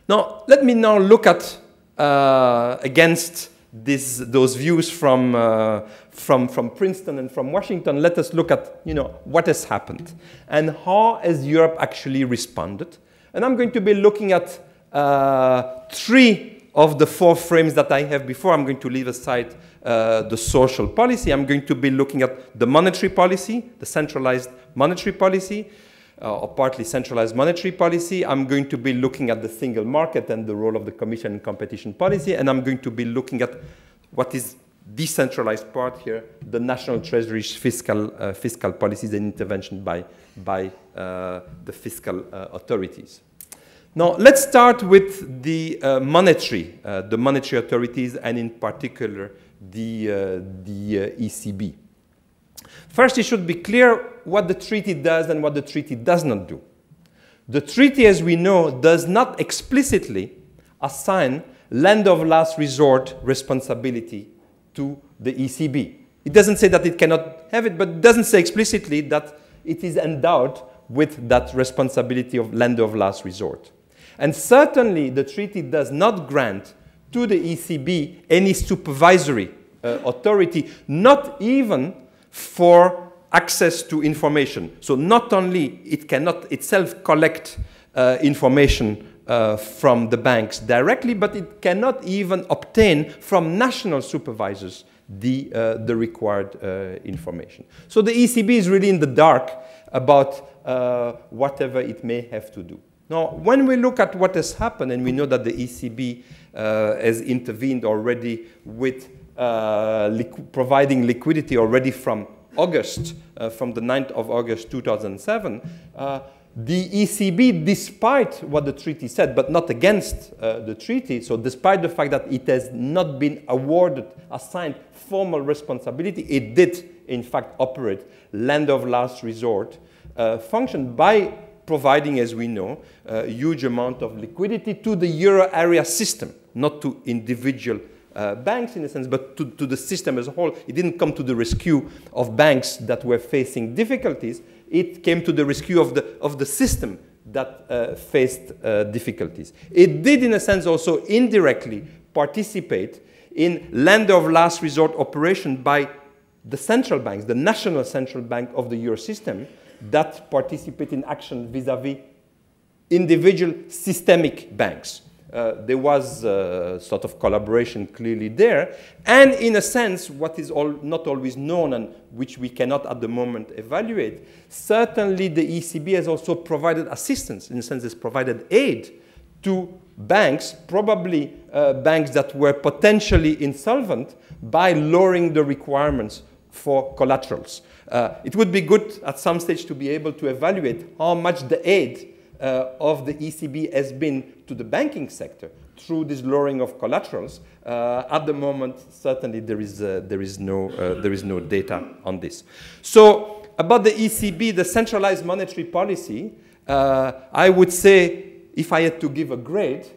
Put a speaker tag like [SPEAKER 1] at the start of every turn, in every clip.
[SPEAKER 1] Now, let me now look at, against those views from Princeton and from Washington, let us look at, what has happened and how has Europe actually responded. And I'm going to be looking at 3 of the 4 frames that I have before. I'm going to leave aside the social policy. I'm going to be looking at the monetary policy, the centralized monetary policy, or partly centralized monetary policy. I'm going to be looking at the single market and the role of the Commission in competition policy. And I'm going to be looking at what is decentralized part here, the national treasury's fiscal policies and intervention by the fiscal authorities. Now, let's start with the monetary authorities, and in particular, the ECB. First, it should be clear what the treaty does and what the treaty does not do. The treaty, as we know, does not explicitly assign lender of last resort responsibility to the ECB. It doesn't say that it cannot have it, but it doesn't say explicitly that it is endowed with that responsibility of lender of last resort. And certainly, the treaty does not grant to the ECB any supervisory authority, not even for access to information. So not only it cannot itself collect information from the banks directly, but it cannot even obtain from national supervisors the required information. So the ECB is really in the dark about whatever it may have to do. Now, when we look at what has happened, and we know that the ECB has intervened already with providing liquidity already from August, from the 9th of August 2007, the ECB, despite what the treaty said, but not against the treaty, so despite the fact that it has not been assigned formal responsibility, it did, in fact, operate lender of last resort function by providing, as we know, a huge amount of liquidity to the euro area system, not to individual banks in a sense, but to the system as a whole. It didn't come to the rescue of banks that were facing difficulties. It came to the rescue of the system that faced difficulties. It did, in a sense, also indirectly participate in lender of last resort operation by the central banks, the national central bank of the euro system, that participate in action vis-à-vis individual systemic banks. There was sort of collaboration clearly there. And in a sense, what is not always known and which we cannot at the moment evaluate, certainly the ECB has also provided assistance, in a sense has provided aid to banks, probably banks that were potentially insolvent, by lowering the requirements for collaterals. It would be good at some stage to be able to evaluate how much the aid of the ECB has been to the banking sector through this lowering of collaterals. At the moment, certainly there is no data on this. So about the ECB, the centralized monetary policy, I would say, if I had to give a grade,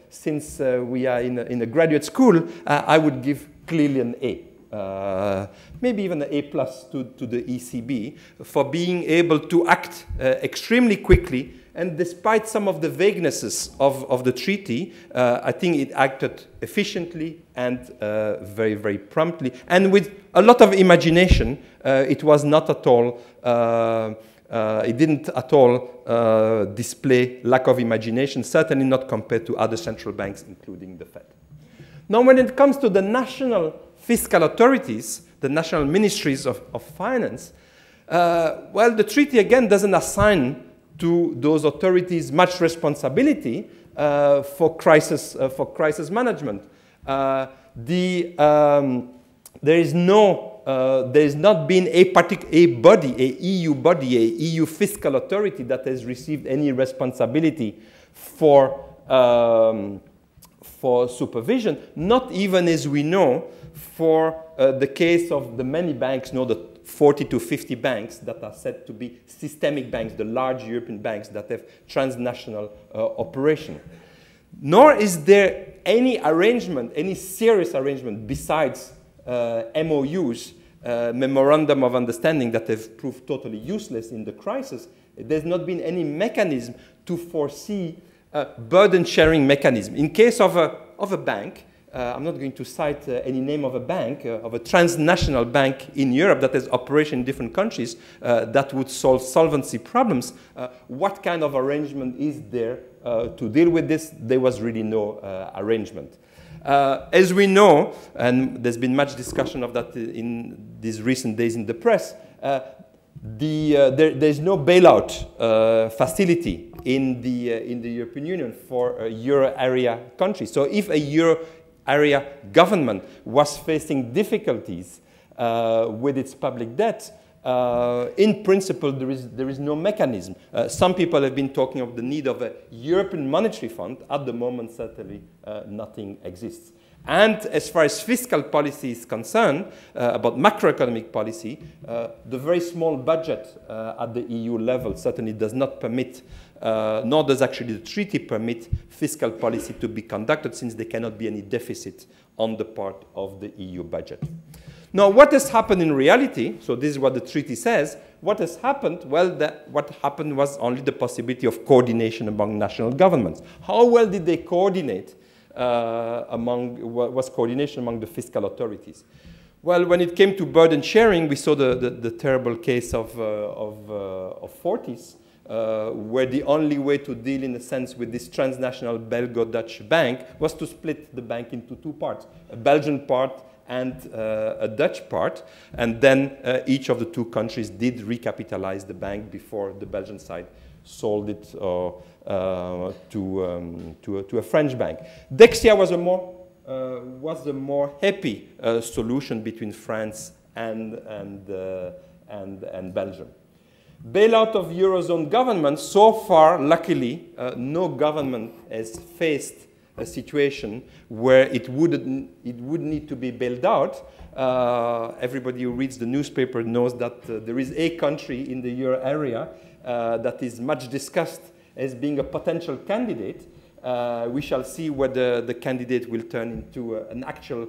[SPEAKER 1] since we are in a graduate school, I would give clearly an A. Maybe even an A+ to the ECB for being able to act extremely quickly. And despite some of the vaguenesses of the treaty, I think it acted efficiently and very, very promptly. And with a lot of imagination, it was not at all, it didn't at all display lack of imagination, certainly not compared to other central banks, including the Fed. Now, when it comes to the national fiscal authorities, the national ministries of finance, well, the treaty, again, doesn't assign to those authorities much responsibility for crisis management. There is not been a body, a EU body, a EU fiscal authority that has received any responsibility for supervision, not even, as we know, for the case of the many banks, the 40 to 50 banks that are said to be systemic banks, the large European banks that have transnational operation. Nor is there any arrangement, any serious arrangement besides MOUs, memorandum of understanding, that have proved totally useless in the crisis. There's not been any mechanism to foresee burden sharing mechanism. In case of a bank, I'm not going to cite any name of a bank, of a transnational bank in Europe that has operation in different countries that would solve solvency problems. What kind of arrangement is there to deal with this? There was really no arrangement. As we know, and there's been much discussion of that in these recent days in the press, there's no bailout facility in the European Union for euro area countries. So if a euro area government was facing difficulties with its public debt, in principle, there is no mechanism. Some people have been talking of the need of a European monetary fund. At the moment, certainly, nothing exists. And as far as fiscal policy is concerned, about macroeconomic policy, the very small budget at the EU level certainly does not permit, nor does actually the treaty permit fiscal policy to be conducted, since there cannot be any deficit on the part of the EU budget. Now, what has happened in reality, so this is what the treaty says, what has happened? Well, what happened was only the possibility of coordination among national governments. How well did they coordinate was coordination among the fiscal authorities? Well, when it came to burden sharing, we saw the terrible case of Fortis, where the only way to deal, in a sense, with this transnational Belgo-Dutch bank was to split the bank into two parts, a Belgian part and a Dutch part, and then each of the two countries did recapitalize the bank before the Belgian side sold it to a French bank. Dexia was a more happy solution between France and Belgium. Bailout of Eurozone governments, so far, luckily, no government has faced a situation where it would need to be bailed out. Everybody who reads the newspaper knows that there is a country in the euro area that is much discussed as being a potential candidate. We shall see whether the candidate will turn into an actual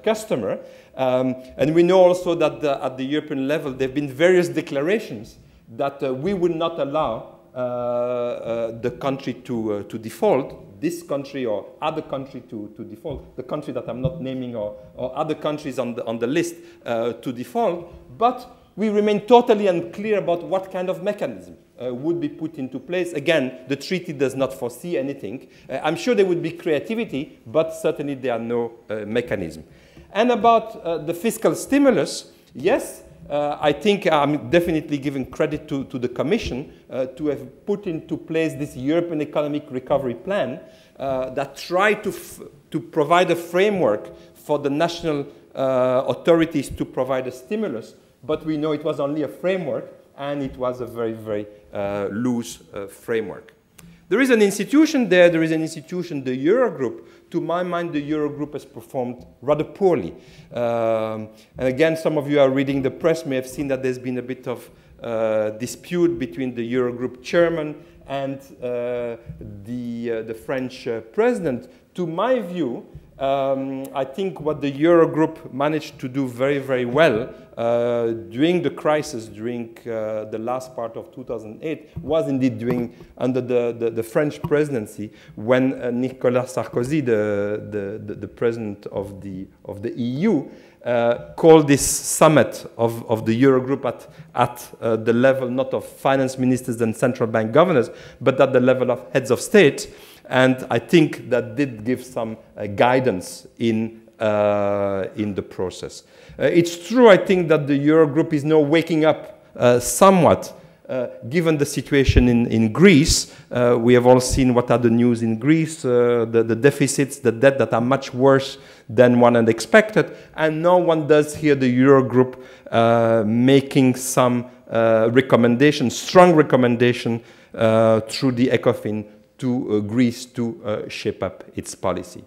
[SPEAKER 1] customer. And we know also that at the European level, there have been various declarations that we will not allow the country to default, this country or other country to default, the country that I'm not naming or other countries on the list to default, but we remain totally unclear about what kind of mechanism would be put into place. Again, the treaty does not foresee anything. I'm sure there would be creativity, but certainly there are no mechanism. And about the fiscal stimulus, yes, I think I'm definitely giving credit to the Commission to have put into place this European Economic Recovery Plan that tried to provide a framework for the national authorities to provide a stimulus, but we know it was only a framework, and it was a very, very loose framework. There is an institution there, the Eurogroup. To my mind, the Eurogroup has performed rather poorly. And again, some of you are reading the press may have seen that there's been a bit of dispute between the Eurogroup chairman and the French president. To my view, I think what the Eurogroup managed to do very, very well during the crisis, during the last part of 2008, was indeed under the French presidency, when Nicolas Sarkozy, the president of the EU, called this summit of the Eurogroup at the level not of finance ministers and central bank governors, but at the level of heads of state. And I think that did give some guidance in the process. It's true, I think, that the Eurogroup is now waking up somewhat, given the situation in Greece. We have all seen what are the news in Greece, the deficits, the debt that are much worse than one had expected. And now one does hear the Eurogroup making some recommendations, strong recommendation through the ECOFIN to Greece to shape up its policy.